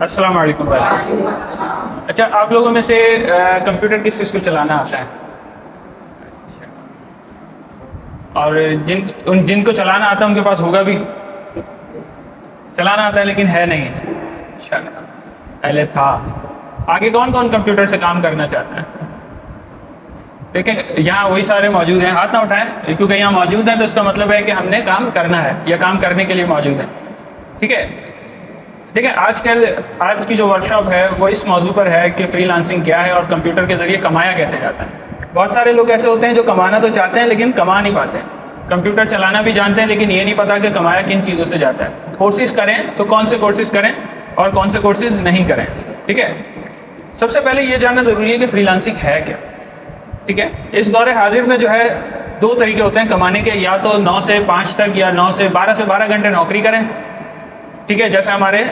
अस्सलाम वालेकुम भाई। अच्छा, आप लोगों में से कंप्यूटर किस किस को चलाना आता है? अच्छा। और जिनको चलाना आता है उनके पास होगा भी? चलाना आता है लेकिन है नहीं। अच्छा, पहले था। आगे कौन कौन कंप्यूटर से काम करना चाहता है? देखिए यहाँ वही सारे मौजूद हैं, हाथ ना उठाएं, क्योंकि यहाँ मौजूद है तो इसका मतलब है कि हमने काम करना है या काम करने के लिए मौजूद है। ठीक है, देखिए आज की जो वर्कशॉप है वो इस मौजू पर है कि फ्रीलांसिंग क्या है और कंप्यूटर के ज़रिए कमाया कैसे जाता है। बहुत सारे लोग ऐसे होते हैं जो कमाना तो चाहते हैं लेकिन कमा नहीं पाते। कंप्यूटर चलाना भी जानते हैं लेकिन ये नहीं पता कि कमाया किन चीज़ों से जाता है। कोर्सेज करें तो कौन से कोर्सेज करें और कौन से कोर्सेज नहीं करें। ठीक है, सबसे पहले ये जानना ज़रूरी है कि फ्रीलांसिंग है क्या। ठीक है, इस दौरे हाजिर में जो है दो तरीके होते हैं कमाने के, या तो 9 से 5 तक या 9 से 12 घंटे नौकरी करें। ठीक है, जैसे हमारे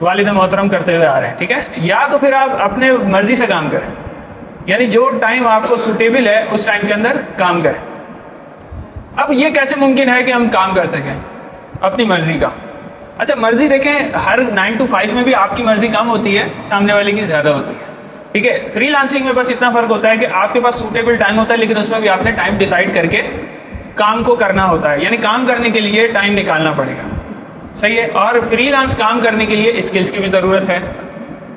वालिद मोहतरम करते हुए आ रहे हैं। ठीक है, या तो फिर आप अपने मर्जी से काम करें, यानी जो टाइम आपको सूटेबल है उस टाइम के अंदर काम करें। अब ये कैसे मुमकिन है कि हम काम कर सकें अपनी मर्जी का? अच्छा, मर्जी देखें, हर 9 to 5 में भी आपकी मर्जी कम होती है, सामने वाले की ज़्यादा होती है। ठीक है, फ्रीलांसिंग में बस इतना फ़र्क होता है कि आपके पास सूटेबल टाइम होता है लेकिन उसमें भी आपने टाइम डिसाइड करके काम को करना होता है, यानी काम करने के लिए टाइम निकालना पड़ेगा। सही है, और फ्रीलांस काम करने के लिए स्किल्स की भी ज़रूरत है,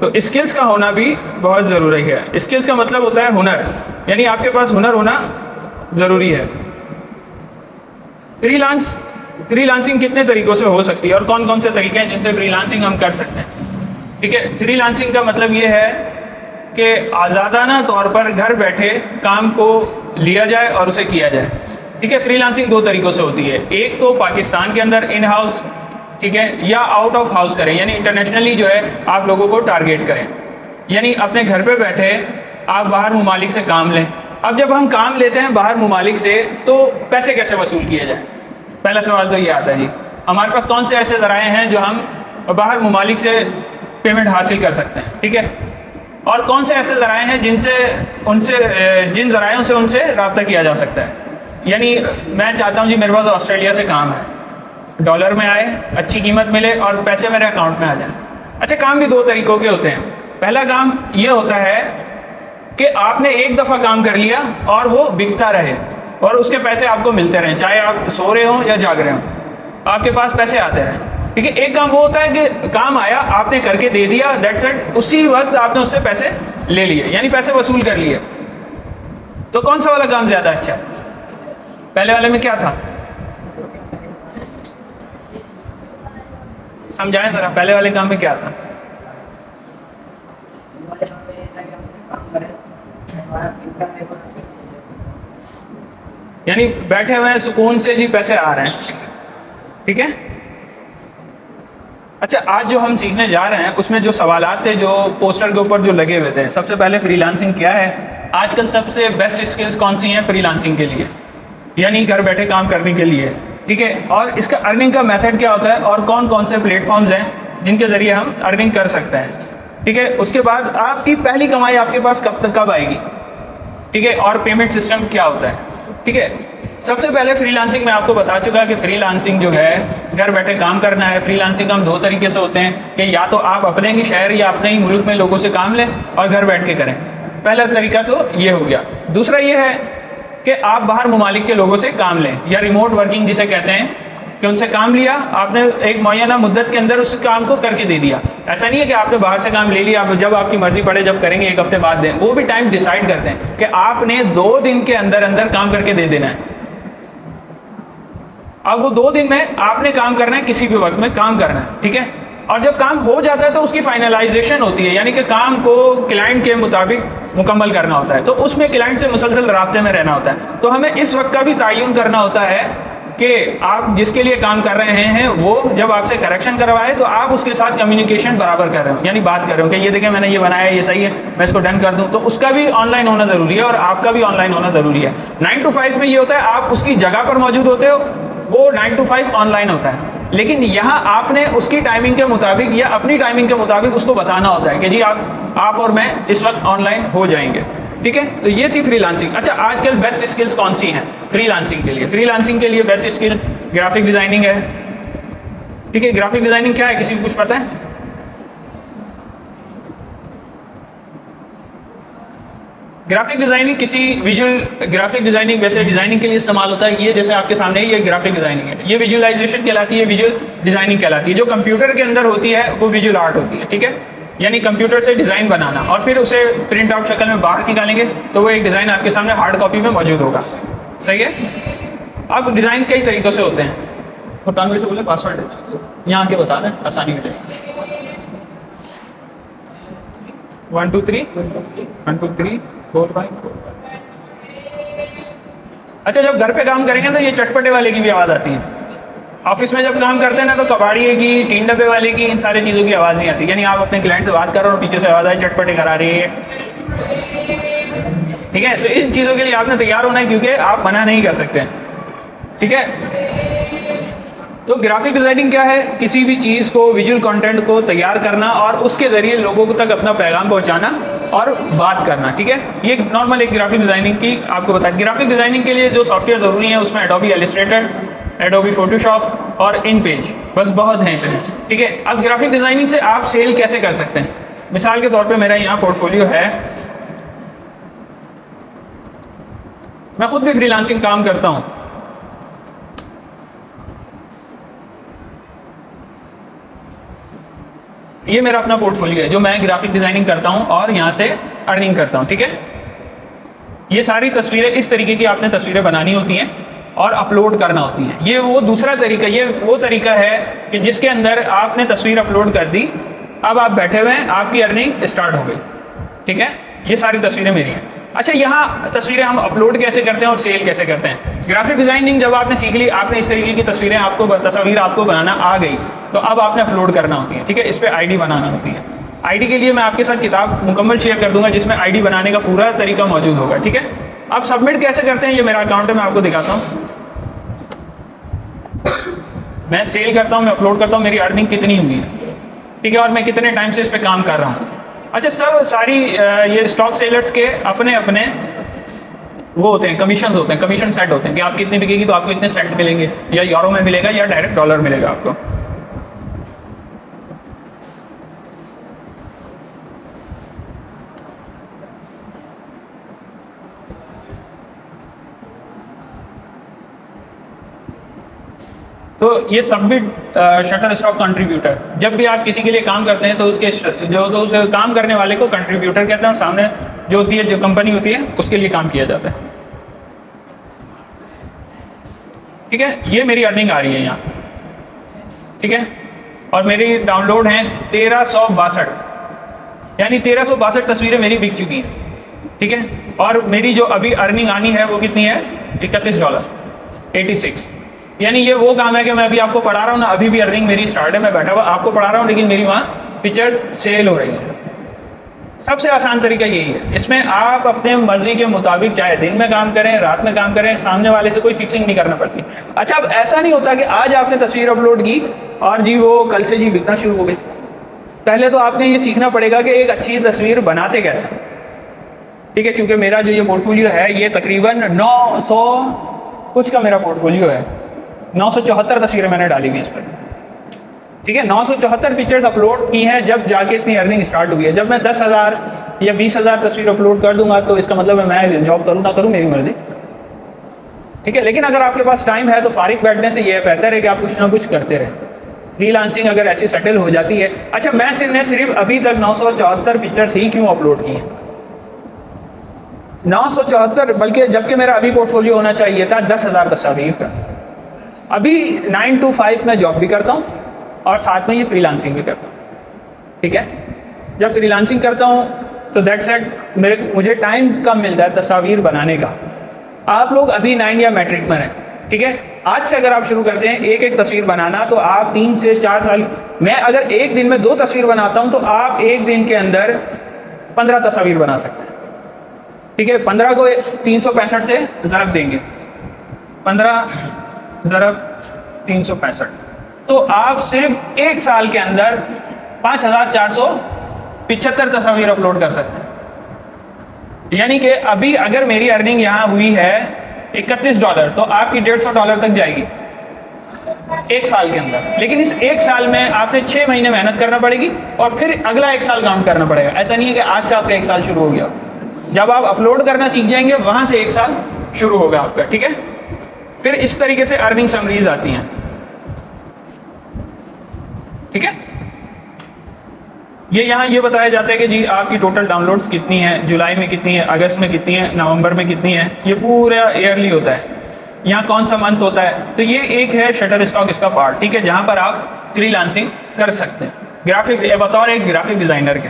तो स्किल्स का होना भी बहुत ज़रूरी है। स्किल्स का मतलब होता है हुनर, यानी आपके पास हुनर होना ज़रूरी है। फ्रीलांसिंग कितने तरीक़ों से हो सकती है और कौन कौन से तरीके हैं जिनसे फ्रीलांसिंग हम कर सकते हैं? ठीक है, फ्रीलांसिंग का मतलब ये है कि आज़ादाना तौर पर घर बैठे काम को लिया जाए और उसे किया जाए। ठीक है, फ्रीलांसिंग दो तरीक़ों से होती है, एक तो पाकिस्तान के अंदर इन हाउस, ठीक है, या आउट ऑफ हाउस करें, यानी इंटरनेशनली जो है आप लोगों को टारगेट करें, यानी अपने घर पे बैठे आप बाहर मुमालिक से काम लें। अब जब हम काम लेते हैं बाहर मुमालिक से तो पैसे कैसे वसूल किए जाए? पहला सवाल तो ये आता है जी, हमारे पास कौन से ऐसे ज़राए हैं जो हम बाहर मुमालिक से पेमेंट हासिल कर सकते हैं? ठीक है, और कौन से ऐसे ज़राए हैं जिन ज़रायों से उनसे रब्ता किया जा सकता है? यानी मैं चाहता हूँ जी मेरे पास ऑस्ट्रेलिया से काम है, डॉलर में आए, अच्छी कीमत मिले और पैसे मेरे अकाउंट में आ जाए। अच्छा, काम भी दो तरीक़ों के होते हैं। पहला काम ये होता है कि आपने एक दफ़ा काम कर लिया और वो बिकता रहे और उसके पैसे आपको मिलते रहें, चाहे आप सो रहे हों या जाग रहे हों, आपके पास पैसे आते रहें। ठीक है, एक काम वो होता है कि काम आया, आपने करके दे दिया, दैट्स इट, उसी वक्त आपने उससे पैसे ले लिए, यानी पैसे वसूल कर लिए। तो कौन सा वाला काम ज़्यादा अच्छा है? पहले वाले में क्या था, समझाएं ज़रा, पहले वाले काम में क्या था? यानी बैठे हुए हैं सुकून से जी, पैसे आ रहे हैं। ठीक है, अच्छा, आज जो हम सीखने जा रहे हैं उसमें जो सवालात थे जो पोस्टर के ऊपर जो लगे हुए थे, सबसे पहले फ्रीलांसिंग क्या है, आजकल सबसे बेस्ट स्किल्स कौन सी हैं फ्रीलांसिंग के लिए, यानी घर बैठे काम करने के लिए। ठीक है, और इसका अर्निंग का मेथड क्या होता है और कौन कौन से प्लेटफॉर्म्स हैं जिनके ज़रिए हम अर्निंग कर सकते हैं। ठीक है, उसके बाद आपकी पहली कमाई आपके पास कब आएगी। ठीक है, और पेमेंट सिस्टम क्या होता है। ठीक है, सबसे पहले फ्रीलांसिंग में आपको बता चुका कि फ्रीलांसिंग जो है घर बैठे काम करना है। फ्रीलांसिंग हम दो तरीके से होते हैं कि या तो आप अपने ही शहर या अपने ही मुल्क में लोगों से काम लें और घर बैठ के करें, पहला तरीका तो ये हो गया। दूसरा ये है कि आप बाहर मुमालिक के लोगों से काम लें, या रिमोट वर्किंग जिसे कहते हैं, कि उनसे काम लिया, आपने एक मुअय्यना मुद्दत के अंदर उस काम को करके दे दिया। ऐसा नहीं है कि आपने बाहर से काम ले लिया, आप जब आपकी मर्जी पड़े जब करेंगे, एक हफ्ते बाद दें, वो भी टाइम डिसाइड करते हैं कि आपने 2 दिन के अंदर अंदर काम करके दे देना है। अब वो 2 दिन में आपने काम करना है, किसी भी वक्त में काम करना है। ठीक है, और जब काम हो जाता है तो उसकी फाइनलाइजेशन होती है, यानी कि काम को क्लाइंट के मुताबिक मुकम्मल करना होता है, तो उसमें क्लाइंट से मुसलसल राब्ते में रहना होता है। तो हमें इस वक्त का भी तयन करना होता है कि आप जिसके लिए काम कर रहे हैं वो जब आपसे करेक्शन करवाए तो आप उसके साथ कम्युनिकेशन बराबर कर रहे हो, यानी बात कर रहे हो कि ये देखें मैंने ये बनाया, ये सही है, मैं इसको डन कर दूं, तो उसका भी ऑनलाइन होना ज़रूरी है और आपका भी ऑनलाइन होना ज़रूरी है। 9 to 5 में ये होता है आप उसकी जगह पर मौजूद होते हो, वो 9 to 5 ऑनलाइन होता है, लेकिन यहाँ आपने उसकी टाइमिंग के मुताबिक या अपनी टाइमिंग के मुताबिक उसको बताना होता है कि जी आप और मैं इस वक्त ऑनलाइन हो जाएंगे। ठीक है, तो ये थी फ्रीलांसिंग। अच्छा, आजकल बेस्ट स्किल्स कौन सी हैं फ्रीलांसिंग के लिए? फ्रीलांसिंग के लिए बेस्ट स्किल ग्राफिक डिज़ाइनिंग है। ठीक है, ग्राफिक डिज़ाइनिंग क्या है, किसी को कुछ पता है? ग्राफिक डिजाइनिंग किसी विजुअल ग्राफिक डिजाइनिंग वैसे डिजाइनिंग के लिए इस्तेमाल होता है। ये जैसे आपके सामने ये ग्राफिक डिजाइनिंग है, ये विजुअलाइजेशन कहलाती है, विजुअल डिजाइनिंग कहलाती है। जो कंप्यूटर के अंदर होती है वो विजुअल आर्ट होती है, ठीक है। यानी कंप्यूटर से डिज़ाइन बनाना और फिर उसे प्रिंट आउट शक्ल में बाहर निकालेंगे तो वो एक डिज़ाइन आपके सामने हार्ड कॉपी में मौजूद होगा, सही है। अब डिज़ाइन कई तरीक़ों से होते हैं। फुरकान से बोले पासवर्ड यहाँ आके बताना, आसानी हो जाएगी। 1 2 3 1 2 3 4 5 4। अच्छा, जब घर पे काम करेंगे तो ये चटपटे वाले की भी आवाज़ आती है। ऑफिस में जब काम करते हैं ना तो कबाड़िए की, टीन डब्बे वाले की, इन सारी चीज़ों की आवाज़ नहीं आती। यानी आप अपने क्लाइंट से बात कर रहे हो और पीछे से आवाज़ आई चटपटे करा रही है, ठीक है। तो इन चीज़ों के लिए आपने तैयार होना है क्योंकि आप मना नहीं कर सकते, ठीक है। तो ग्राफिक डिज़ाइनिंग क्या है? किसी भी चीज़ को, विजुअल कंटेंट को तैयार करना और उसके ज़रिए लोगों तक अपना पैगाम पहुंचाना और बात करना, ठीक है। ये नॉर्मल एक ग्राफिक डिज़ाइनिंग की आपको बताएं। ग्राफिक डिज़ाइनिंग के लिए जो सॉफ्टवेयर ज़रूरी है उसमें एडोबी इलस्ट्रेटर, एडोबी फोटोशॉप और InPage, बस बहुत हैं इतने, ठीक है। अब ग्राफिक डिज़ाइनिंग से आप सेल कैसे कर सकते हैं? मिसाल के तौर पे मेरा यहाँ पोर्टफोलियो है, मैं खुद भी फ्रीलांसिंग काम करता हूँ। ये मेरा अपना पोर्टफोलियो है जो मैं ग्राफिक डिज़ाइनिंग करता हूँ और यहाँ से अर्निंग करता हूँ, ठीक है। ये सारी तस्वीरें इस तरीके की आपने तस्वीरें बनानी होती हैं और अपलोड करना होती है। ये वो दूसरा तरीका, ये वो तरीका है कि जिसके अंदर आपने तस्वीर अपलोड कर दी, अब आप बैठे हुए हैं, आपकी अर्निंग स्टार्ट हो गई, ठीक है। ये सारी तस्वीरें मेरी हैं। अच्छा, यहाँ तस्वीरें हम अपलोड कैसे करते हैं और सेल कैसे करते हैं? ग्राफिक डिज़ाइनिंग जब आपने सीख ली, आपने इस तरीके की तस्वीरें आपको, तस्वीर आपको बनाना आ गई, तो अब आपने अपलोड करना होती है, ठीक है। इस पर ID बनाना होती है। ID के लिए मैं आपके साथ किताब मुकम्मल शेयर कर दूंगा जिसमें ID बनाने का पूरा तरीका मौजूद होगा, ठीक है। अब सबमिट कैसे करते हैं, ये मेरा अकाउंट है, मैं आपको दिखाता हूँ। मैं सेल करता हूँ, मैं अपलोड करता हूँ, मेरी अर्निंग कितनी हुई है, ठीक है, और मैं कितने टाइम से इस पर काम कर रहा हूँ। अच्छा, सब सारी ये स्टॉक सेलर्स के अपने अपने वो होते हैं, कमीशन होते हैं, कमीशन सेट होते हैं कि आप कितनी बिकेगी तो आपको इतने सेंट मिलेंगे, या यूरो में मिलेगा या डायरेक्ट डॉलर मिलेगा आपको। तो ये सबमिट शटर स्टॉक कंट्रीब्यूटर, जब भी आप किसी के लिए काम करते हैं तो उसके जो तो उस काम करने वाले को कंट्रीब्यूटर कहते हैं और सामने जो होती है, जो कंपनी होती है, उसके लिए काम किया जाता है, ठीक है। ये मेरी अर्निंग आ रही है यहाँ, ठीक है, और मेरी डाउनलोड हैं 1362, यानी 1362 तस्वीरें मेरी बिक चुकी हैं, ठीक है। और मेरी जो अभी अर्निंग आनी है वो कितनी है? $31, 86। यानी ये वो काम है कि मैं अभी आपको पढ़ा रहा हूँ ना, अभी भी अर्निंग मेरी स्टार्ट है, मैं बैठा हुआ आपको पढ़ा रहा हूँ लेकिन मेरी वहाँ पिक्चर्स सेल हो रही है। सबसे आसान तरीका यही है। इसमें आप अपने मर्जी के मुताबिक चाहे दिन में काम करें, रात में काम करें, सामने वाले से कोई फिक्सिंग नहीं करना पड़ती। अच्छा, अब ऐसा नहीं होता कि आज आपने तस्वीर अपलोड की और जी वो कल से जी बिकना शुरू हो गई। पहले तो आपने ये सीखना पड़ेगा कि एक अच्छी तस्वीर बनाते कैसे, ठीक है। क्योंकि मेरा जो ये पोर्टफोलियो है ये तकरीबन 900 कुछ का मेरा पोर्टफोलियो है, 974 तस्वीरें मैंने डाली हुई इस पर, ठीक है। 974 पिक्चर्स अपलोड की हैं, जब जाके इतनी अर्निंग स्टार्ट हुई है। जब मैं 10,000 या 20,000 तस्वीर अपलोड कर दूंगा तो इसका मतलब है मैं जॉब करूँ ना करूँ मेरी मर्जी, ठीक है। लेकिन अगर आपके पास टाइम है तो फारिग बैठने से ये बेहतर है कि आप कुछ ना कुछ करते रहें। फ्रीलांसिंग अगर ऐसी सेटल हो जाती है। अच्छा, मैं सिर्फ अभी तक 974 पिक्चर्स ही क्यों अपलोड की हैं? 974, बल्कि जबकि मेरा अभी पोर्टफोलियो होना चाहिए था 10,000 तस्वीर का। अभी 9 to 5 मैं जॉब भी करता हूँ और साथ में ये फ्रीलांसिंग भी करता हूँ, ठीक है। जब फ्रीलांसिंग करता हूँ तो दैट्स इट, मुझे टाइम कम मिलता है तस्वीर बनाने का। आप लोग अभी 9 या मैट्रिक में हैं, ठीक है। आज से अगर आप शुरू करते हैं एक एक तस्वीर बनाना तो आप 3 से 4 साल, मैं अगर एक दिन में 2 तस्वीर बनाता हूँ तो आप एक दिन के अंदर 15 तस्वीर बना सकते हैं, ठीक है। 15 को 365 से ज़रब देंगे, 15 ज़रब 365, तो आप सिर्फ एक साल के अंदर 5,475 तस्वीर अपलोड कर सकते हैं। यानी कि अभी अगर मेरी अर्निंग यहाँ हुई है $31 तो आपकी $150 तक जाएगी एक साल के अंदर। लेकिन इस एक साल में आपने 6 महीने मेहनत करना पड़ेगी और फिर अगला एक साल काम करना पड़ेगा। ऐसा नहीं है कि आज से आपका एक साल शुरू हो गया, जब आप अपलोड करना सीख जाएंगे वहाँ से 1 साल शुरू होगा आपका, ठीक है। फिर इस तरीके से अर्निंग समरीज आती हैं, ठीक है। ये यहाँ ये बताया जाता है कि जी आपकी टोटल डाउनलोड्स कितनी है, जुलाई में कितनी है, अगस्त में कितनी है, नवंबर में कितनी है, ये पूरा ईयरली होता है। यहाँ कौन सा मंथ होता है, तो ये एक है शटरस्टॉक इसका पार्ट, ठीक है, जहाँ पर आप फ्रीलांसिंग कर सकते हैं ग्राफिक बतौर एक ग्राफिक डिज़ाइनर के,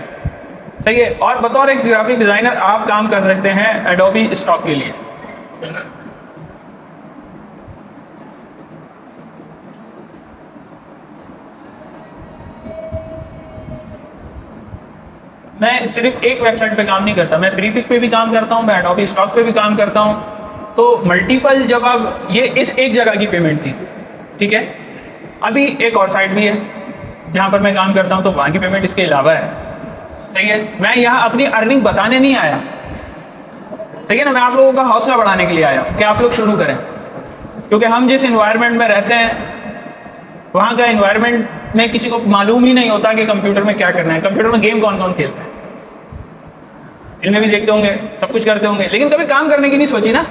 सही है। और बतौर एक ग्राफिक डिज़ाइनर आप काम कर सकते हैं एडोबी स्टॉक के लिए। मैं सिर्फ एक वेबसाइट पे काम नहीं करता, मैं फ्रीपिक पे भी काम करता हूँ, मैं एडोबी स्टॉक पे भी काम करता हूँ। तो मल्टीपल जब आप ये इस एक जगह की पेमेंट थी, ठीक है। अभी एक और साइट भी है जहाँ पर मैं काम करता हूँ, तो वहाँ की पेमेंट इसके अलावा है, सही है। मैं यहाँ अपनी अर्निंग बताने नहीं आया, सही है ना, मैं आप लोगों का हौसला बढ़ाने के लिए आया कि आप लोग शुरू करें। क्योंकि हम जिस इन्वायरमेंट में रहते हैं वहाँ का इन्वायरमेंट में किसी को मालूम ही नहीं होता कि कंप्यूटर में क्या करना है, कंप्यूटर में गेम कौन कौन खेलता है, फिल्में भी देखते होंगे, सब कुछ करते होंगे, लेकिन कभी काम करने की नहीं सोची ना,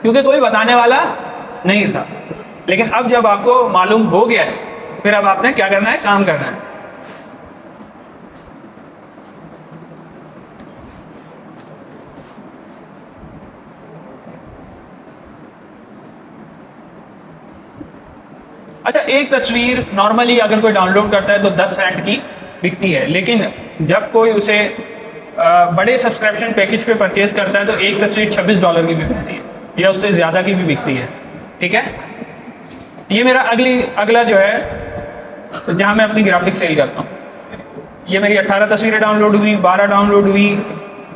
क्योंकि कोई बताने वाला नहीं था। लेकिन अब जब आपको मालूम हो गया है, फिर अब आपने क्या करना है, काम करना है। अच्छा, एक तस्वीर नॉर्मली अगर कोई डाउनलोड करता है तो 10 सेंट की बिकती है, लेकिन जब कोई उसे बड़े सब्सक्रिप्शन पैकेज पे परचेज करता है तो एक तस्वीर $26 की भी बिकती है या उससे ज़्यादा की भी बिकती है, ठीक है। ये मेरा अगला जो है जहाँ मैं अपनी ग्राफिक्स सेल करता हूँ, ये मेरी 18 तस्वीरें डाउनलोड हुई, 12 डाउनलोड हुई,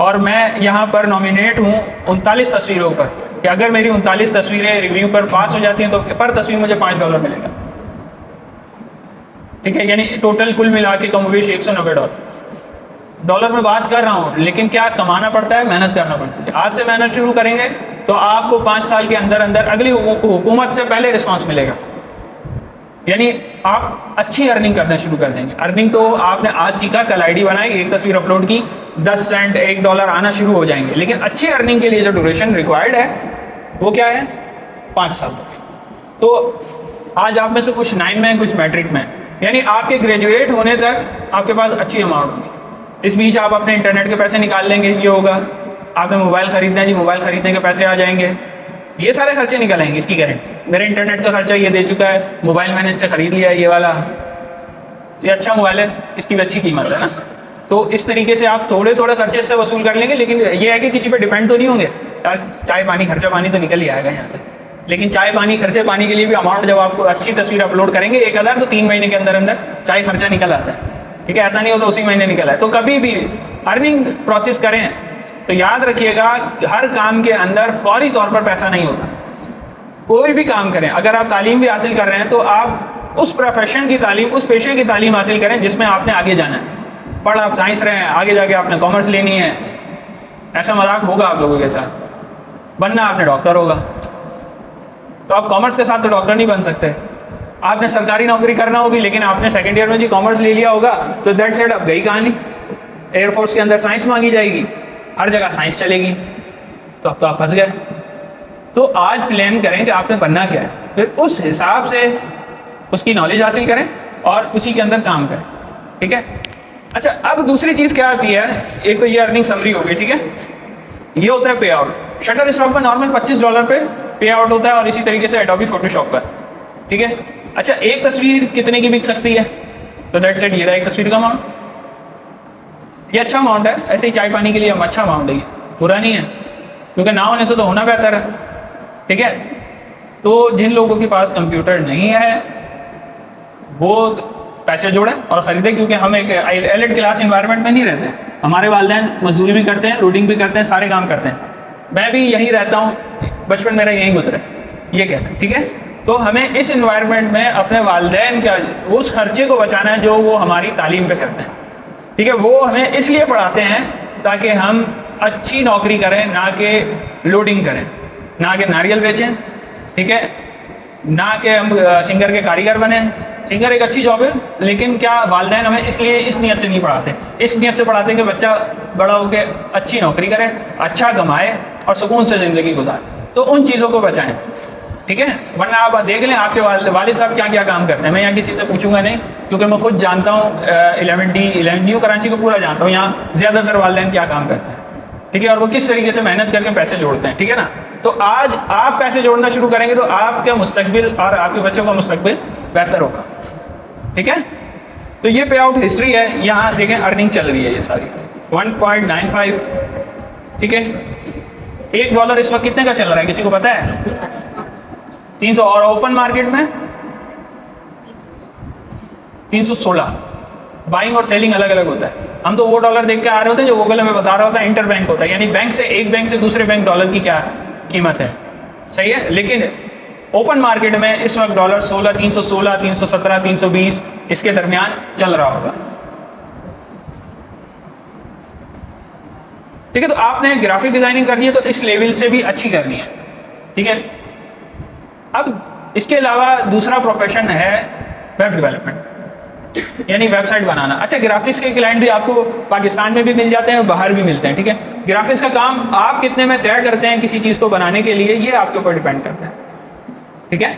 और मैं यहाँ पर नॉमिनेट हूँ 39 तस्वीरों पर कि अगर मेरी 39 तस्वीरें रिव्यू पर पास हो जाती हैं तो पर तस्वीर मुझे $5 मिलेगा, ठीक है। यानी टोटल कुल मिला के कम बेश $190। डॉलर में बात कर रहा हूँ, लेकिन क्या कमाना पड़ता है, मेहनत करना पड़ती है। आज से मेहनत शुरू करेंगे तो आपको 5 साल के अंदर अंदर अगली हुकूमत से पहले रिस्पांस मिलेगा, यानी आप अच्छी अर्निंग करना शुरू कर देंगे। अर्निंग तो आपने आज सीखा, कल आईडी बनाई, एक तस्वीर अपलोड की, 10 सेंट $1 आना शुरू हो जाएंगे। लेकिन अच्छी अर्निंग के लिए जो ड्यूरेशन रिक्वायर्ड है वो क्या है, 5 साल तक। तो आज आप में से कुछ 9 में, कुछ मैट्रिक में, यानी आपके ग्रेजुएट होने तक आपके पास अच्छी अमाउंट होगी। इस बीच आप अपने इंटरनेट के पैसे निकाल लेंगे, ये होगा। आपने मोबाइल खरीदना है जी, मोबाइल खरीदने के पैसे आ जाएंगे, ये सारे खर्चे निकल आएंगे, इसकी गारंटी। मेरे इंटरनेट का खर्चा ये दे चुका है, मोबाइल मैंने इससे ख़रीद लिया, ये वाला, ये अच्छा मोबाइल है, इसकी भी अच्छी कीमत है ना। तो इस तरीके से आप थोड़े थोड़े खर्चे से वसूल कर लेंगे, लेकिन ये है कि किसी पे डिपेंड तो नहीं होंगे यार, चाय पानी खर्चा पानी तो निकल ही आएगा यहाँ से। लेकिन चाय पानी खर्चे पानी के लिए भी अमाउंट जब आपको अच्छी तस्वीर अपलोड करेंगे 1000, तो 3 महीने के अंदर अंदर चाय खर्चा निकल आता है, ठीक है। ऐसा नहीं होता उसी महीने निकला है। तो कभी भी अर्निंग प्रोसेस करें तो याद रखिएगा, हर काम के अंदर फौरी तौर पर पैसा नहीं होता। कोई भी काम करें, अगर आप तालीम भी हासिल कर रहे हैं तो आप उस प्रोफेशन की तालीम, उस पेशे की तालीम हासिल करें जिसमें आपने आगे जाना है। पढ़ आप साइंस रहे हैं, आगे जाके आपने कॉमर्स लेनी है, ऐसा मजाक होगा आप लोगों के साथ। बनना आपने डॉक्टर होगा, तो आप कॉमर्स के साथ तो डॉक्टर नहीं बन सकते। आपने सरकारी नौकरी करना होगी, लेकिन आपने सेकेंड ईयर में जी कॉमर्स ले लिया होगा, तो दैट सेड अब गई कहानी। एयरफोर्स के अंदर साइंस मांगी जाएगी, हर जगह साइंस चलेगी, तो अब तो आप फंस गए। तो आज प्लान करें कि आपने बनना क्या है, फिर उस हिसाब से उसकी नॉलेज हासिल करें और उसी के अंदर काम करें, ठीक है। अच्छा, अब दूसरी चीज़ क्या आती है, एक तो ये अर्निंग समरी हो गई, ठीक है। ये होता है पे आउट। शटरस्टॉक में नॉर्मल $25 पे पे आउट होता है, और इसी तरीके से एडोबी फोटोशॉप पर, ठीक है। अच्छा, एक तस्वीर कितने की बिक सकती है, तो दैट सेट ये रहा एक तस्वीर का अमाउंट। ये अच्छा अमाउंट है, ऐसे ही चाय पानी के लिए हम अच्छा अमाउंट है, बुरा नहीं है, क्योंकि ना होने से तो होना बेहतर है, ठीक है। तो जिन लोगों के पास कंप्यूटर नहीं है वो पैसे जोड़ें और ख़रीदें, क्योंकि हम एक एलिट क्लास इन्वायरमेंट में नहीं रहते। हमारे वालिदैन मजदूरी भी करते हैं, लोडिंग भी करते हैं, सारे काम करते हैं। मैं भी यहीं रहता हूँ, बचपन मेरा यहीं गुजरा, ये कहते हैं, ठीक है। तो हमें इस इन्वायरमेंट में अपने वालिदैन का उस खर्चे को बचाना है जो वो हमारी तालीम पे करते हैं, ठीक है। वो हमें इसलिए पढ़ाते हैं ताकि हम अच्छी नौकरी करें, ना कि लोडिंग करें, ना कि नारियल बेचें, ठीक है, ना कि हम सिंगर के कारीगर बने, सिंगर एक अच्छी जॉब है, लेकिन क्या वालिदैन हमें इसलिए इस नियत से नहीं पढ़ाते, इस नियत से पढ़ाते हैं कि बच्चा बड़ा होकर अच्छी नौकरी करे, अच्छा कमाए और सुकून से ज़िंदगी गुजारे। तो उन चीज़ों को बचाएं, ठीक है। वरना आप देख लें आपके वालिद साहब क्या क्या काम करते हैं। मैं यहाँ किसी से पूछूंगा नहीं, क्योंकि मैं खुद जानता हूँ 11 न्यू कराची को पूरा जानता हूँ, यहाँ ज़्यादातर वालिदैन क्या काम करते हैं, ठीक है, और वो किस तरीके से मेहनत करके पैसे जोड़ते हैं, ठीक है ना। तो आज आप पैसे जोड़ना शुरू करेंगे तो आपका मुस्तकबिल और आपके बच्चों का मुस्तकबिल बेहतर होगा, ठीक है। तो ये पे आउट हिस्ट्री है, यहाँ देखें अर्निंग चल रही है ये सारी 1.95, ठीक है। $1 इस वक्त कितने का चल रहा है किसी को पता है? 300, और ओपन मार्केट में 316। बाइंग और सेलिंग अलग अलग होता है। हम तो वो डॉलर देख के आ रहे होते हैं जो गूगल हमें बता रहा होता है इंटर बैंक होता है, यानी बैंक से एक बैंक से दूसरे बैंक डॉलर की क्या कीमत है, सही है। लेकिन ओपन मार्केट में इस वक्त डॉलर 16, 316, 317, 320 इसके दरमियान चल रहा होगा, ठीक है। तो आपने ग्राफिक डिजाइनिंग करनी है तो इस लेवल से भी अच्छी करनी है, ठीक है। अब इसके अलावा दूसरा प्रोफेशन है वेब डेवलपमेंट, यानी वेबसाइट बनाना। अच्छा, ग्राफिक्स के क्लाइंट भी आपको पाकिस्तान में भी मिल जाते हैं, बाहर भी मिलते हैं, ठीक है। ग्राफिक्स का काम आप कितने में तय करते हैं किसी चीज़ को बनाने के लिए, ये आपके ऊपर डिपेंड करता है, ठीक है।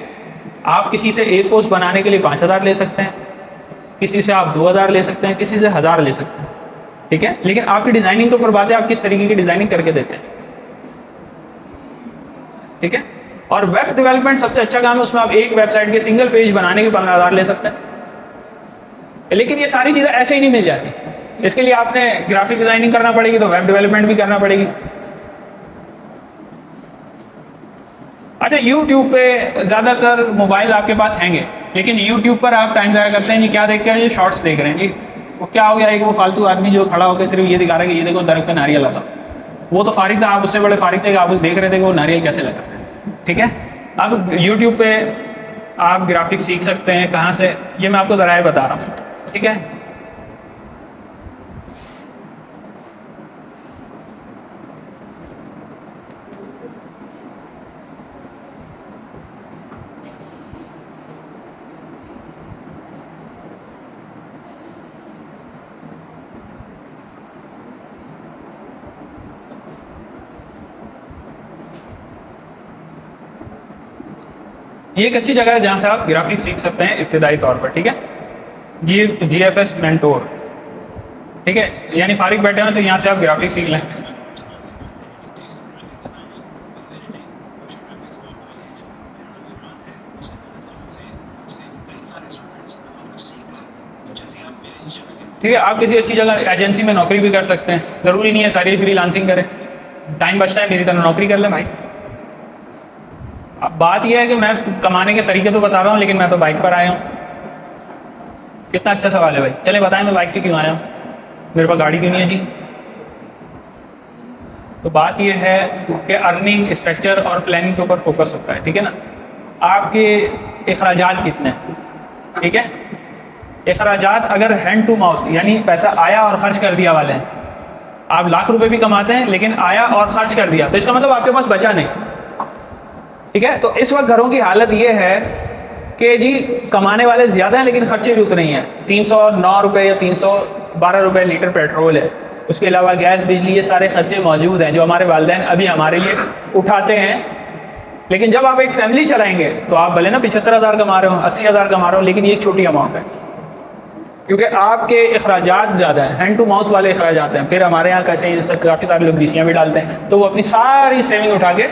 आप किसी से एक पोस्ट बनाने के लिए 5000 ले सकते हैं, किसी से आप 2000 ले सकते हैं, किसी से 1000 ले सकते हैं, ठीक है। लेकिन आपकी डिज़ाइनिंग के ऊपर बात है, आप किस तरीके की डिज़ाइनिंग करके देते हैं, ठीक है। और वेब डेवलपमेंट सबसे अच्छा काम है, उसमें आप एक वेबसाइट के सिंगल पेज बनाने के 15000 ले सकते हैं। लेकिन ये सारी चीज़ें ऐसे ही नहीं मिल जाती, इसके लिए आपने ग्राफिक डिजाइनिंग करना पड़ेगी, तो वेब डेवलपमेंट भी करना पड़ेगी। अच्छा, YouTube पे ज़्यादातर मोबाइल आपके पास हैंगे, लेकिन YouTube पर आप टाइम ज़ाया करते हैं जी, क्या देख के ये शॉर्ट्स देख रहे हैं जी। वो क्या हो गया, एक वो फालतू आदमी जो खड़ा होकर सिर्फ ये दिखा रहा है कि ये देखो दरख्त पे नारियल लगा, वो तो फारिग था, आप उससे बड़े फारिग थे कि आप देख रहे थे कि वो नारियल कैसे लगा, ठीक है। अब YouTube पे आप ग्राफिक्स सीख सकते हैं, कहाँ से, ये मैं आपको ज़रा बता रहा हूँ, ठीक है। ये एक अच्छी जगह है जहाँ से आप ग्राफिक्स सीख सकते हैं इब्तिदाई तौर पर, ठीक है। GFS मेंटोर, ठीक है, यानी फारिग बैठे हैं तो यहाँ से आप ग्राफिक्स सीख लें। ठीक है, आप किसी अच्छी जगह एजेंसी में नौकरी भी कर सकते हैं, ज़रूरी नहीं है सारी फ्रीलांसिंग करें, टाइम बचता है मेरी तरह नौकरी कर लें भाई। अब बात यह है कि मैं कमाने के तरीके तो बता रहा हूँ, लेकिन मैं तो बाइक पर आया हूँ। कितना अच्छा सवाल है भाई, चले बताएं मैं बाइक पे क्यों आया हूँ, मेरे पास गाड़ी क्यों नहीं है जी। तो बात यह है कि अर्निंग स्ट्रक्चर और प्लानिंग के ऊपर फोकस होता है, ठीक है ना। आपके अखराजात कितने हैं, ठीक है। अखराजात अगर हैंड टू माउथ यानी पैसा आया और खर्च कर दिया वाले हैं, आप लाख रुपए भी कमाते हैं लेकिन आया और खर्च कर दिया, तो इसका मतलब आपके पास बचा नहीं, ठीक है। तो इस वक्त घरों की हालत ये है कि जी कमाने वाले ज़्यादा हैं लेकिन खर्चे भी उतने ही हैं। 309 रुपये या 312 रुपये लीटर पेट्रोल है, उसके अलावा गैस बिजली ये सारे खर्चे मौजूद हैं जो हमारे वालिदैन अभी हमारे लिए उठाते हैं। लेकिन जब आप एक फैमिली चलाएंगे तो आप भले ना 75,000 कमा रहे हो, 80,000 कमा रहे हो, लेकिन ये एक छोटी अमाउंट है क्योंकि आपके अखराजात ज़्यादा हैं, हैंड टू माउथ वाले अखराजात हैं। फिर हमारे यहाँ कैसे काफ़ी सारे लोग डीसियाँ भी डालते हैं, तो वो अपनी सारी सेविंग उठा के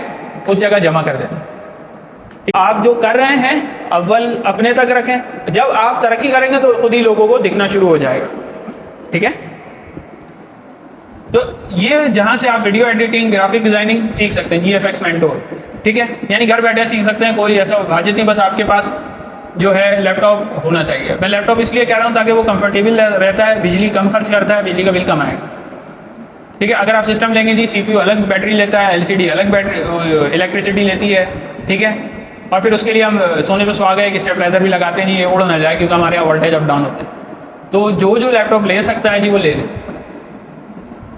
उस जगह जमा कर देते हैं। आप जो कर रहे हैं अव्वल अपने तक रखें, जब आप तरक्की करेंगे तो खुद ही लोगों को दिखना शुरू हो जाएगा, ठीक है। तो ये जहाँ से आप वीडियो एडिटिंग ग्राफिक डिजाइनिंग सीख सकते हैं, GFX मेंटोर, ठीक है, यानी घर बैठे सीख सकते हैं, कोई ऐसा हाजत नहीं, बस आपके पास जो है लैपटॉप होना चाहिए। मैं लैपटॉप इसलिए कह रहा हूँ ताकि वो कंफर्टेबल रहता है, बिजली कम खर्च करता है, बिजली का बिल कम आएगा, ठीक है। अगर आप सिस्टम लेंगे जी CPU अलग बैटरी लेता है, LCD अलग बैटरी इलेक्ट्रिसिटी लेती है, ठीक है। और फिर उसके लिए हम सोने पे सुहागा एक स्टेबलाइजर भी लगाते हैं जी, ये उड़ ना जाए क्योंकि हमारे यहाँ वोल्टेज अप डाउन होता है। तो जो लैपटॉप ले सकता है जी वो ले ले,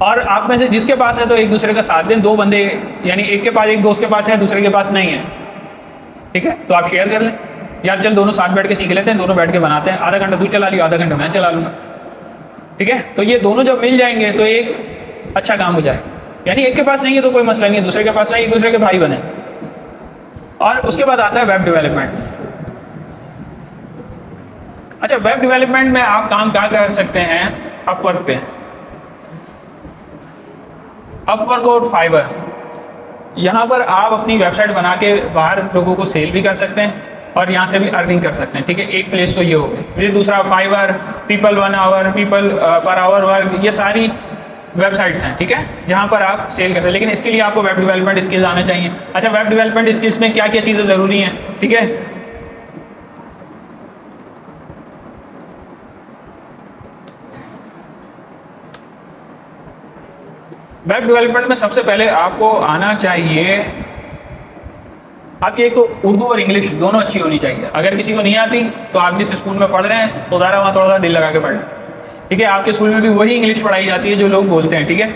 और आप में से जिसके पास है तो एक दूसरे का साथ दें। 2 बंदे यानी एक के पास, एक दोस्त के पास है, दूसरे के पास नहीं है, ठीक है, तो आप शेयर कर लें, या चल दोनों साथ बैठ के सीख लेते हैं, दोनों बैठ के बनाते हैं, आधा घंटा तू चला लियो, आधा घंटा मैं चला लूँगा, ठीक है। तो ये दोनों जब मिल जाएंगे तो एक अच्छा काम हो जाएगा। यानी एक के पास नहीं है तो कोई मसला नहीं है, दूसरे के पास नहीं, एक दूसरे के भाई बने। और उसके बाद आता है वेब डेवलपमेंट। अच्छा, वेब डेवलपमेंट में आप काम क्या कर सकते हैं? अपवर्क पे, अपवर्क और फाइवर, यहाँ पर आप अपनी वेबसाइट बना के बाहर लोगों को सेल भी कर सकते हैं और यहाँ से भी अर्निंग कर सकते हैं, ठीक है। एक प्लेस तो ये हो गई। फिर दूसरा Fiverr, people 1 hour, people per hour work, ये सारी वेबसाइट्स हैं, ठीक है, जहाँ पर आप सेल करते हैं। लेकिन इसके लिए आपको वेब डेवलपमेंट स्किल्स आने चाहिए। अच्छा, वेब डेवलपमेंट स्किल्स में क्या क्या चीज़ें ज़रूरी हैं, ठीक है। वेब डेवलपमेंट में सबसे पहले आपको आना चाहिए, आपकी एक तो उर्दू और इंग्लिश दोनों अच्छी होनी चाहिए। अगर किसी को नहीं आती तो आप जिस स्कूल में पढ़ रहे हैं तो वहाँ थोड़ा सा दिल लगा के पढ़ें, ठीक है। आपके स्कूल में भी वही इंग्लिश पढ़ाई जाती है जो लोग बोलते हैं, ठीक है।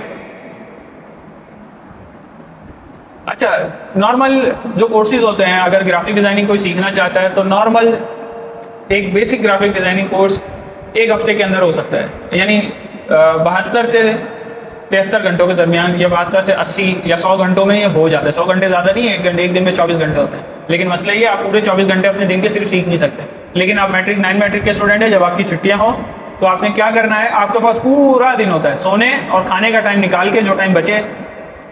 अच्छा, नॉर्मल जो कोर्सेज होते हैं, अगर ग्राफिक डिज़ाइनिंग कोई सीखना चाहता है तो नॉर्मल एक बेसिक ग्राफिक डिज़ाइनिंग कोर्स 1 हफ्ते के अंदर हो सकता है, यानी 72 से 73 घंटों के दरमियान, या 72 से 80 या 100 घंटों में ये हो जाता है। 100 घंटे ज़्यादा नहीं है, एक दिन में 24 घंटे होते हैं। लेकिन मसला ये, आप पूरे 24 घंटे अपने दिन के सिर्फ सीख नहीं सकते। लेकिन आप मैट्रिक 9 मैट्रिक के स्टूडेंट हैं, जब आपकी छुट्टियाँ हों तो आपने क्या करना है, आपके पास पूरा दिन होता है, सोने और खाने का टाइम निकाल के जो टाइम बचे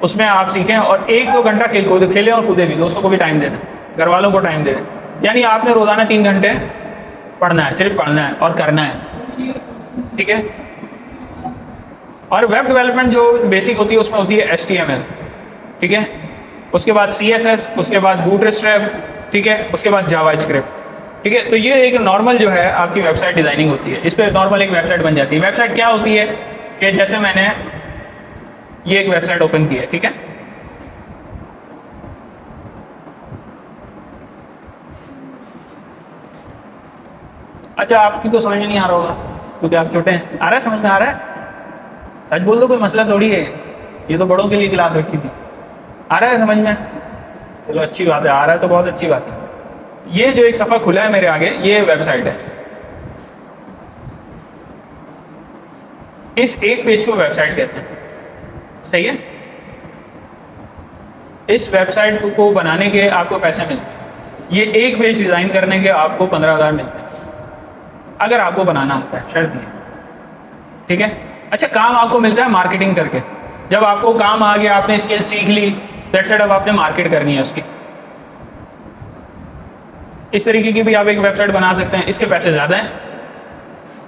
उसमें आप सीखें, और 1-2 घंटा खेलें और कूदे भी, दोस्तों को भी टाइम दे दें, घर वालों को टाइम दे दें। यानी आपने रोज़ाना 3 घंटे पढ़ना है, सिर्फ पढ़ना है और करना है, ठीक है। और वेब डेवलपमेंट जो बेसिक होती है उसमें होती है HTML, ठीक है, उसके बाद CSS, उसके बाद बूटस्ट्रैप, ठीक है, उसके बाद जावास्क्रिप्ट, ठीक है। तो ये एक नॉर्मल जो है आपकी वेबसाइट डिज़ाइनिंग होती है, इस पर नॉर्मल एक वेबसाइट बन जाती है। वेबसाइट क्या होती है कि जैसे मैंने ये एक वेबसाइट ओपन की है, ठीक है, अच्छा आपकी तो समझ में नहीं आ रहा होगा क्योंकि आप छोटे हैं। आ रहा है, समझ में आ रहा है? सच बोल दो, कोई मसला थोड़ी है, ये तो बड़ों के लिए क्लास रखी थी। आ रहा है समझ में? चलो अच्छी बात है, आ रहा है तो बहुत अच्छी बात है। ये जो एक सफ़ा खुला है मेरे आगे, ये वेबसाइट है। इस एक पेज को वेबसाइट कहते हैं, सही है। इस वेबसाइट को बनाने के आपको पैसे मिलते हैं। ये एक पेज डिज़ाइन करने के आपको 15,000 मिलते हैं, अगर आपको बनाना आता है, शर्त ये, ठीक है। अच्छा, काम आपको मिलता है मार्केटिंग करके। जब आपको काम आ गया, आपने स्किल सीख ली, दैट्स इट, अब आपने मार्केट करनी है उसकी। इस तरीके की भी आप एक वेबसाइट बना सकते हैं। इसके पैसे ज़्यादा हैं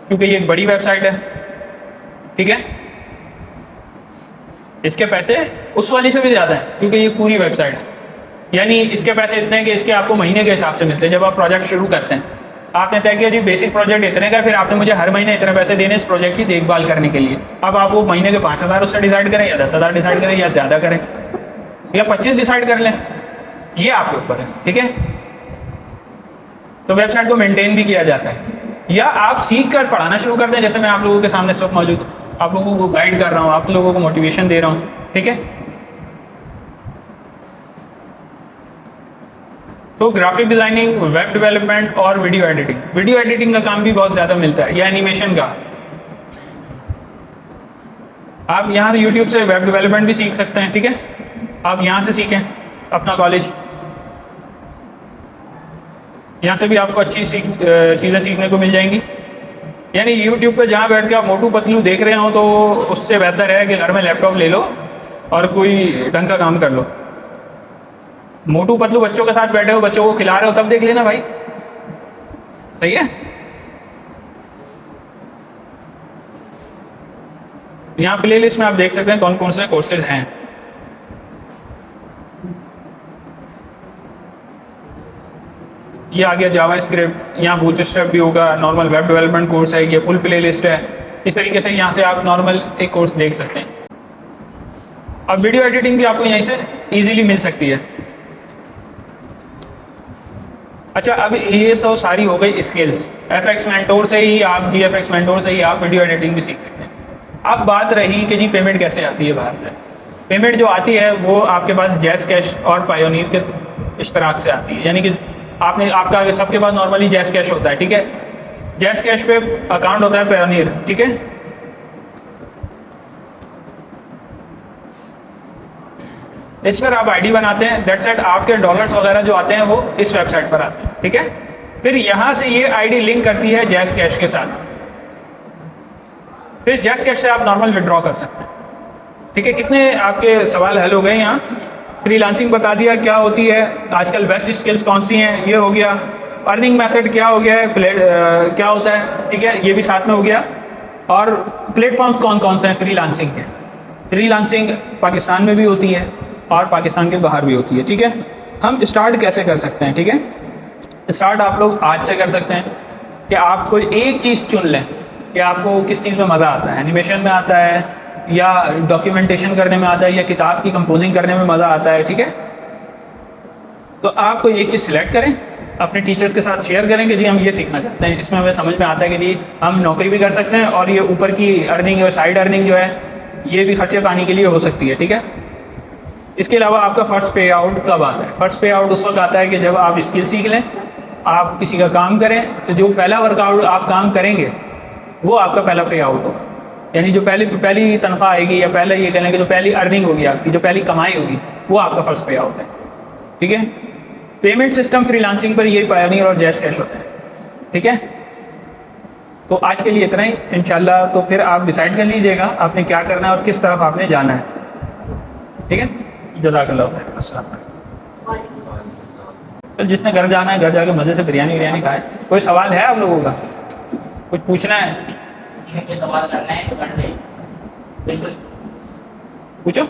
क्योंकि ये एक बड़ी वेबसाइट है, ठीक है। इसके पैसे उस वाली से भी ज़्यादा है क्योंकि ये पूरी वेबसाइट है। यानी इसके पैसे इतने हैं कि इसके आपको महीने के हिसाब से मिलते हैं। जब आप प्रोजेक्ट शुरू करते हैं, आपने तय किया जी बेसिक प्रोजेक्ट इतने का, फिर आपने मुझे हर महीने इतने पैसे देने इस प्रोजेक्ट की देखभाल करने के लिए। अब आप वो महीने के 5,000 उससे डिसाइड करें या 10,000 डिसाइड करें या ज़्यादा करें या 25 डिसाइड कर लें, ये आपके ऊपर है, ठीक है। तो वेबसाइट को मेंटेन भी किया जाता है, या आप सीख कर पढ़ाना शुरू कर दें, जैसे मैं आप लोगों के सामने इस वक्त मौजूद हूँ, आप लोगों को गाइड कर रहा हूँ, आप लोगों को मोटिवेशन दे रहा हूँ, ठीक है। तो ग्राफिक डिज़ाइनिंग, वेब डेवलपमेंट और वीडियो एडिटिंग। वीडियो एडिटिंग का काम भी बहुत ज़्यादा मिलता है, या एनिमेशन का। आप यहाँ से यूट्यूब से वेब डेवलपमेंट भी सीख सकते हैं, ठीक है। आप यहाँ से सीखें, अपना कॉलेज, यहाँ से भी आपको अच्छी चीज़ें सीखने को मिल जाएंगी। यानी यूट्यूब पर जहाँ बैठ के आप मोटू पतलू देख रहे हो तो उससे बेहतर है कि घर में लैपटॉप ले लो और कोई ढंग का काम कर लो। मोटू पतलू बच्चों के साथ बैठे हो, बच्चों को खिला रहे हो, तब देख लेना भाई, सही है। यहाँ प्लेलिस्ट में आप देख सकते हैं कौन कौन से कोर्सेज हैं। ये आ गया जावास्क्रिप्ट, यहाँ बूटस्ट्रैप भी होगा, नॉर्मल वेब डेवलपमेंट कोर्स है, ये फुल प्लेलिस्ट है। इस तरीके से यहाँ से आप नॉर्मल एक कोर्स देख सकते हैं। अब वीडियो एडिटिंग भी आपको यहीं से इजीली मिल सकती है। अच्छा, अब ये तो सारी हो गई स्किल्स। FX मेंटोर से ही आप, GFX मेंटोर से ही आप वीडियो एडिटिंग भी सीख सकते हैं। अब बात रही कि जी पेमेंट कैसे आती है बाहर से। पेमेंट जो आती है वो आपके पास जैज़ कैश और पायोनियर के इश्तराक से आती है। यानी कि आपने आपका सबके पास नॉर्मली जैस कैश होता है, ठीक है। जैस कैश पे अकाउंट होता है पायोनियर, ठीक है। इस पर आप आईडी बनाते हैं, दैट्स इट। आपके डॉलर्स वगैरह जो आते हैं वो इस वेबसाइट पर आते हैं, ठीक है। फिर यहाँ से ये आईडी लिंक करती है जैस कैश के साथ, फिर जैस कैश से आप नॉर्मल विड्रॉ कर सकते हैं, ठीक है। कितने आपके सवाल हल हो गए यहाँ। फ्रीलांसिंग बता दिया क्या होती है, आजकल बेस्ट स्किल्स कौन सी हैं, ये हो गया। अर्निंग मेथड क्या हो गया है, क्या होता है, ठीक है, ये भी साथ में हो गया। और प्लेटफॉर्म्स कौन कौन से हैं फ्रीलांसिंग के। फ्रीलांसिंग पाकिस्तान में भी होती है और पाकिस्तान के बाहर भी होती है, ठीक है। हम स्टार्ट कैसे कर सकते हैं, ठीक है। स्टार्ट आप लोग आज से कर सकते हैं कि आप कोई एक चीज़ चुन लें कि आपको किस चीज़ में मज़ा आता है। एनिमेशन में आता है, या डॉक्यूमेंटेशन करने में आता है, या किताब की कंपोजिंग करने में मज़ा आता है, ठीक है। तो आप कोई एक चीज़ सिलेक्ट करें, अपने टीचर्स के साथ शेयर करें कि जी हम ये सीखना चाहते हैं, इसमें हमें समझ में आता है कि जी हम नौकरी भी कर सकते हैं और ये ऊपर की अर्निंग और साइड अर्निंग जो है ये भी खर्चे पानी के लिए हो सकती है, ठीक है। इसके अलावा आपका फ़र्स्ट पे आउट कब आता है। फ़र्स्ट पे आउट उस वक्त आता है कि जब आप स्किल सीख लें, आप किसी का काम करें, तो जो पहला वर्कआउट आप काम करेंगे वो आपका पहला पे आउट होगा। यानी जो पहली तनख्वाह आएगी, या पहले ये कहें कि जो पहली अर्निंग होगी आपकी, जो पहली कमाई होगी, वो आपका फर्स्ट पे आउट है, ठीक है। पेमेंट सिस्टम फ्रीलांसिंग पर यही पायोनियर और जैस कैश होता है, ठीक है। तो आज के लिए इतना ही इंशाल्लाह। तो फिर आप डिसाइड कर लीजिएगा आपने क्या करना है और किस तरफ आपने जाना है, ठीक है। जज़ाकल्लाह खैर। अस्सलाम वालेकुम। तो जिसने घर जाना है घर जाके मज़े से बिरयानी खाए। कोई सवाल है आप लोगों का, कुछ पूछना है, सवाल करना है तो कर ले, बिल्कुल पूछो।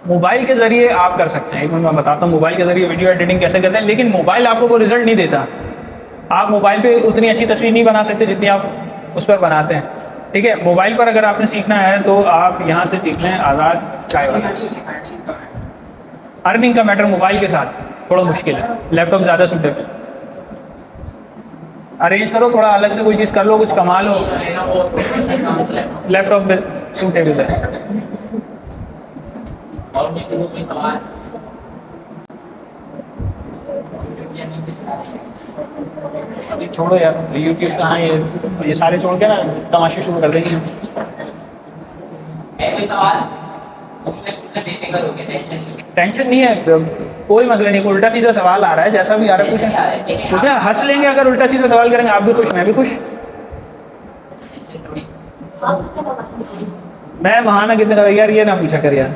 मोबाइल के ज़रिए आप कर सकते हैं। एक मिनट मैं बताता हूँ मोबाइल के ज़रिए वीडियो एडिटिंग कैसे करते हैं। लेकिन मोबाइल आपको वो रिजल्ट नहीं देता। आप मोबाइल पे उतनी अच्छी तस्वीर नहीं बना सकते जितनी आप उस पर बनाते हैं, ठीक है। मोबाइल पर अगर आपने सीखना है तो आप यहाँ से सीख लें आज़ाद चाय वाला। अर्निंग का मैटर मोबाइल के साथ थोड़ा मुश्किल है, लैपटॉप ज़्यादा सूटेबल। अरेंज करो थोड़ा अलग से कोई चीज़ कर लो, कुछ कमा लो, लैपटॉप पे सूटेबल है। और किसी को कोई सवाल। अभी छोड़ो यार, यूट्यूब कहाँ, ये सारे छोड़ के ना तमाशे शुरू कर देंगे। कोई सवाल टेंशन नहीं है, कोई मसला नहीं। उल्टा सीधा सवाल आ रहा है, जैसा भी आ रहा है पूछें। उल्टा हंस लेंगे, अगर उल्टा सीधा सवाल करेंगे आप भी खुश मैं भी खुश। मैं बहाना कितने का यार, ये ना पूछा कर यार।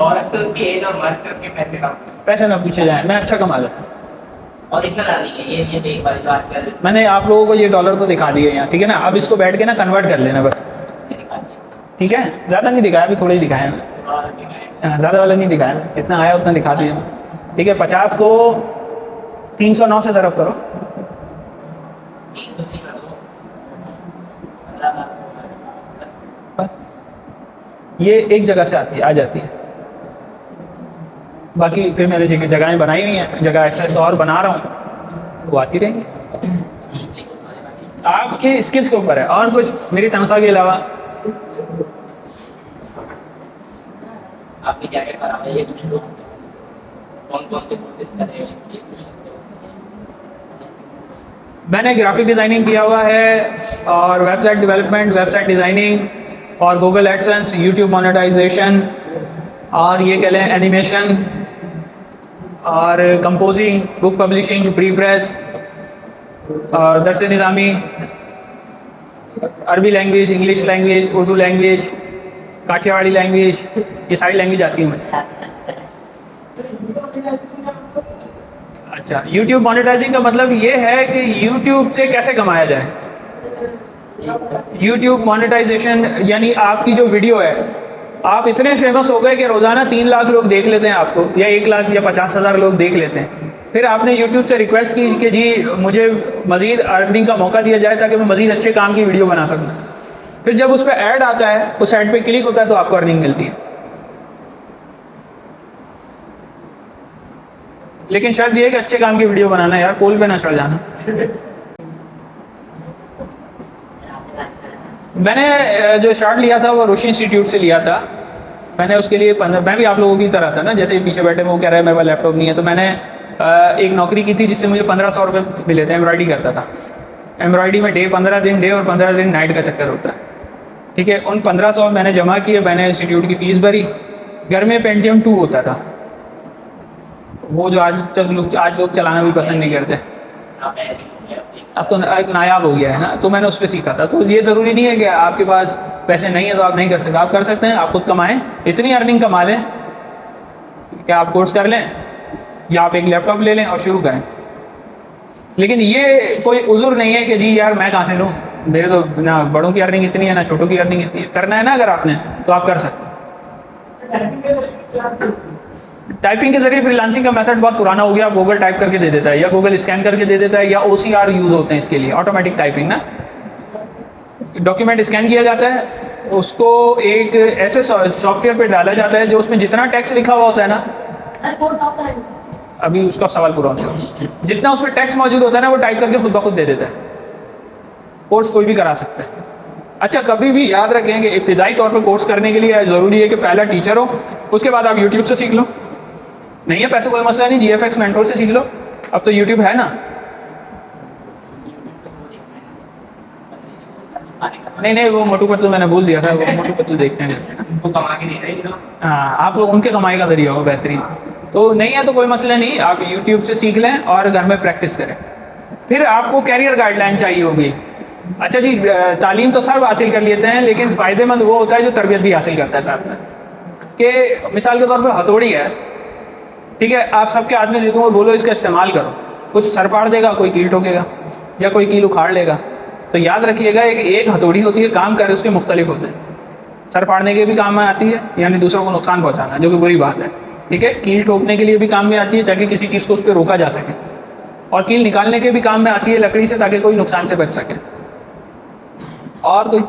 और अक्सर उसकी एज और मास्टर्स के पैसे कम, पैसे ना पूछे जाए, मैं अच्छा कमा लेता हूँ। और इसमें डालनी है ये फेक वाली जो आजकल मैंने आप लोगों को ये डॉलर तो दिखा दिए यहाँ, ठीक है ना। अब इसको बैठ के ना कन्वर्ट कर लेना बस, ठीक है। ज़्यादा नहीं दिखाया, अभी थोड़ा ही दिखाया, ज़्यादा वाला नहीं दिखाया, जितना आया उतना दिखा दिया, ठीक है। 50 को 309 से ज़रब करो। बस ये एक जगह से आती है, आ जाती है। बाकी फिर मैंने जगहें बनाई हुई हैं, जगह एक्सेस और बना रहा हूँ, वो आती रहेंगी। आपके स्किल्स के ऊपर है और कुछ, मेरी तनख्वाह के अलावा। आपने क्या क्या करा है ये कुछ लोग कौन कौन से कोर्सेज कर रहे हैं ये कुछ। मैंने ग्राफिक डिज़ाइनिंग किया हुआ है, और वेबसाइट डेवलपमेंट, वेबसाइट डिज़ाइनिंग, और गूगल एडसेंस, यूट्यूब मोनेटाइजेशन, और ये कह लें एनिमेशन, और composing, book publishing, pre press, और दर्स निज़ामी, अरबी language, English language, Urdu language, Kathiawadi language, ये सारी लैंग्वेज आती है मुझे। अच्छा, यूट्यूब मोनेटाइजिंग का मतलब ये है कि यूट्यूब से कैसे कमाया जाए। यूट्यूब मोनेटाइजेशन यानी आपकी जो वीडियो है, आप इतने फेमस हो गए कि रोज़ाना 3 लाख लोग देख लेते हैं आपको, या 1 लाख या 50,000 लोग देख लेते हैं। फिर आपने यूट्यूब से रिक्वेस्ट की कि जी मुझे मज़ीद अर्निंग का मौका दिया जाए ताकि मैं मज़ीद अच्छे काम की वीडियो बना सकूँ। फिर जब उस पर ऐड आता है, उस ऐड पे क्लिक होता है तो आपको अर्निंग मिलती है। लेकिन शर्त ये है कि अच्छे काम की वीडियो बनाना है यार, पोल पे ना चढ़ जाना। मैंने जो स्टार्ट लिया था वो रोशी इंस्टीट्यूट से लिया था। मैंने उसके लिए मैं भी आप लोगों की तरह था ना, जैसे पीछे बैठे वो कह रहे हैं मेरे पास लैपटॉप नहीं है, तो मैंने एक नौकरी की थी जिससे मुझे 1500 रुपये मिले थे। एम्ब्रॉयडरी करता था। एम्ब्रॉयडरी में 15 दिन डे और 15 दिन नाइट का चक्कर होता है, ठीक है। उन 1500 मैंने जमा किए, मैंने इंस्टीट्यूट की फ़ीस भरी। घर में पेंटियम 2 होता था, वो जो आज लोग चलाना भी पसंद नहीं करते, अब तो एक नायाब हो गया है ना, तो मैंने उस पर सीखा था। तो ये ज़रूरी नहीं है कि आपके पास पैसे नहीं है तो आप नहीं कर सकते, आप कर सकते हैं। आप खुद कमाएं, इतनी अर्निंग कमा लें कि आप कोर्स कर लें या आप एक लैपटॉप ले लें और शुरू करें। लेकिन ये कोई उज़ुर नहीं है कि जी यार मैं कहाँ से लूँ, मेरे तो ना बड़ों की अर्निंग इतनी है ना छोटों की अर्निंग इतनी है। करना है ना अगर आपने तो आप कर सकते हैं। टाइपिंग के जरिए फ्रीलांसिंग का मेथड बहुत पुराना हो गया। गूगल टाइप करके दे देता है या गूगल स्कैन करके दे देता है या OCR यूज़ होते हैं इसके लिए, ऑटोमेटिक टाइपिंग ना। डॉक्यूमेंट स्कैन किया जाता है, उसको एक ऐसे सॉफ्टवेयर पे डाला जाता है जो उसमें जितना टेक्स्ट लिखा हुआ होता है ना, अभी उसका सवाल पूरा होता है, जितना उसमें टेक्स्ट मौजूद होता है ना वो टाइप करके खुद ब खुद दे देता है। कोर्स कोई भी करा सकता है। अच्छा, कभी भी याद रखें कि इब्तिदाई तौर पर कोर्स करने के लिए ज़रूरी है कि पहला टीचर हो, उसके बाद आप यूट्यूब से सीख लो। नहीं है पैसे कोई मसला नहीं, GFX मेंटोर से सीख लो, अब तो यूट्यूब है ना। नहीं वो मोटू पतलू मैंने बोल दिया था, वो मोटू पतलू देखते हैं वो कमा के दे रहे हैं। हाँ, आप लोग उनके कमाई का जरिया हो बेहतरीन। तो नहीं है तो कोई मसला नहीं, आप यूट्यूब से सीख लें और घर में प्रैक्टिस करें। फिर आपको कैरियर गाइडलाइन चाहिए होगी। अच्छा जी, तालीम तो सब हासिल कर लेते हैं, लेकिन फ़ायदेमंद वो होता है जो तरबियत भी हासिल करता है साथ में। कि मिसाल के तौर पर हथौड़ी है, ठीक है, आप सबके हाथ में दे दूँगा, बोलो इसका इस्तेमाल करो, कुछ सर फाड़ देगा, कोई कील ठोकेगा या कोई कील उखाड़ लेगा। तो याद रखिएगा एक हथौड़ी होती है, काम करे उसके मुख्तलिफ होते हैं। सर फाड़ने के भी काम में आती है, यानी दूसरों को नुकसान पहुँचाना, जो कि बुरी बात है, ठीक है। कील ठोकने के लिए भी काम में आती है ताकि किसी चीज़ को उस पर रोका जा सके, और कील निकालने के भी काम में आती है लकड़ी से ताकि कोई नुकसान से बच सके। और कोई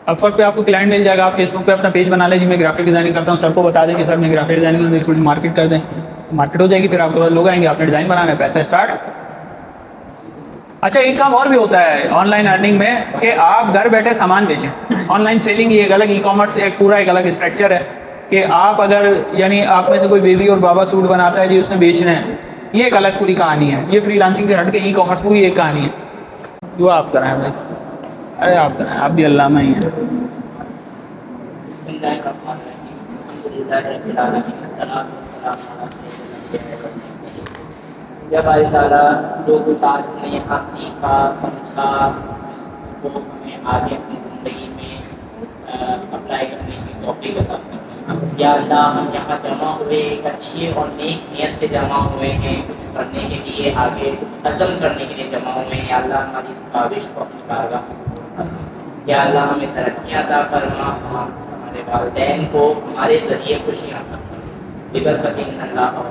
अपवर्क पे आपको क्लाइंट मिल जाएगा। आप फेसबुक पे अपना पेज बना लीजिए, मैं ग्राफिक डिज़ाइनिंग करता हूँ, सर को बता दें कि सर मैं ग्राफिक डिज़ाइनिंग में थोड़ी मार्केट कर दें, मार्केट हो जाएगी, फिर आपके पास लोग आएंगे, आपने डिज़ाइन बनाना है, पैसा स्टार्ट। अच्छा, एक काम और भी होता है ऑनलाइन अर्निंग में कि आप घर बैठे सामान बेचें। ऑनलाइन सेलिंग ये एक अलग, ई-कॉमर्स एक पूरा एक अलग स्ट्रक्चर है कि आप अगर, यानी आप में से कोई बेबी और बाबा सूट बनाता है जी, उसने बेचना है, ये एक अलग पूरी कहानी है। ये फ्रीलांसिंग से हट के ई-कॉमर्स पूरी एक कहानी है। दुआ आप कराएं भाई, अरे आप कराएं, आप भी अल्लाह में ही हैं। जब अल्लाह जो कुछ आज हमने यहाँ सीखा समझा वो हमें आगे अपनी ज़िंदगी में अप्लाई करने की तौफीक अता फरमाए। या अल्लाह, हम यहाँ जमा हुए एक अच्छी और नेक नियत से जमा हुए हैं, कुछ करने के लिए, आगे कुछ अज़म करने के लिए जमा हुए हैं। या अल्लाह, हमारी इस काविश को अपनी बारगाह, या अल्लाह हमें तरक्कियाँ अता फरमा, हमारे वालिदैन को हमारे ज़रिए खुशियाँ अता फरमा। बिबरकत अल्लाह और